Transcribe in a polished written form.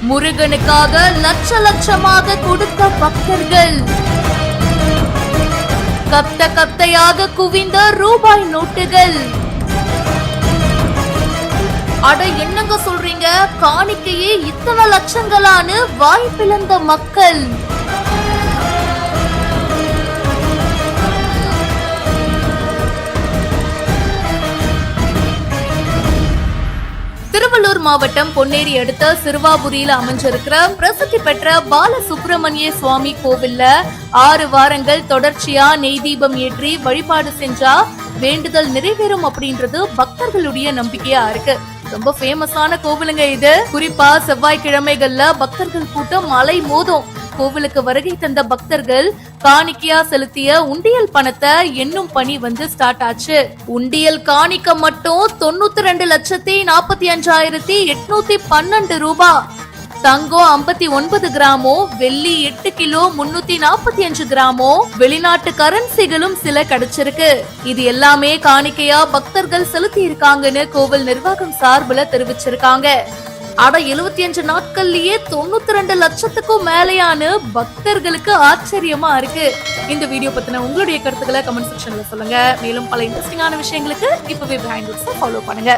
முருகனுக்காக லட்ச லட்சமாக கொடுத்த பக்தர்கள், கப்த கப்தையாக குவிந்த ரூபாய் நோட்டுகள். அட என்னங்க சொல்றீங்க, காணிக்கையே இத்தனை லட்சங்களான்னு வாய் பிளந்த மக்கள். திருவள்ளூர் மாவட்டம் பொன்னேரி அடுத்த சிறுவாபுரியில அமைஞ்சிருக்கிற பிரசித்தி பெற்ற பாலசுப்பிரமணிய சுவாமி கோவில்ல 6 வாரங்கள் தொடர்ச்சியா நெய் தீபம் ஏற்றி வழிபாடு செஞ்சா வேண்டுதல் நிறைவேறும் அப்படின்றது பக்தர்களுடைய நம்பிக்கையா இருக்கு. ரொம்ப ஃபேமஸான கோவிலுங்க இது. குறிப்பா செவ்வாய்க்கிழமைகள்ல பக்தர்கள் கூட்டம் மலை மோதும். கோவிலுக்கு வருகை தந்த பக்தர்கள் காணிக்கையா செலுத்திய உண்டியல் பணத்தை எண்ணும் பணி ஸ்டார்ட் ஆச்சு. உண்டியல் காணிக்க மட்டும் 92,45,812 ரூபாய், தங்கம் 59 கிராமோ, வெள்ளி 8 கிலோ 345 கிராமோ, வெளிநாட்டு கரன்சிகளும் சில கிடைச்சிருக்கு. இது எல்லாமே காணிக்கையா பக்தர்கள் செலுத்தி இருக்காங்கன்னு கோவில் நிர்வாகம் சார்பில் தெரிவிச்சிருக்காங்க. ஆனா 75 நாட்கள்லயே 92 லட்சத்துக்கும் மேலையான பக்தர்களுக்கு ஆச்சரியமா இருக்கு. இந்த வீடியோ பத்தின உங்களுடைய கருத்துக்களை கமெண்ட் செக்ஷன்ல சொல்லுங்க. மேலும் பல இன்ட்ரெஸ்டிங்கான விஷயங்களுக்கு இப்பவே பிஹைண்ட் ஃபாலோ பண்ணுங்க.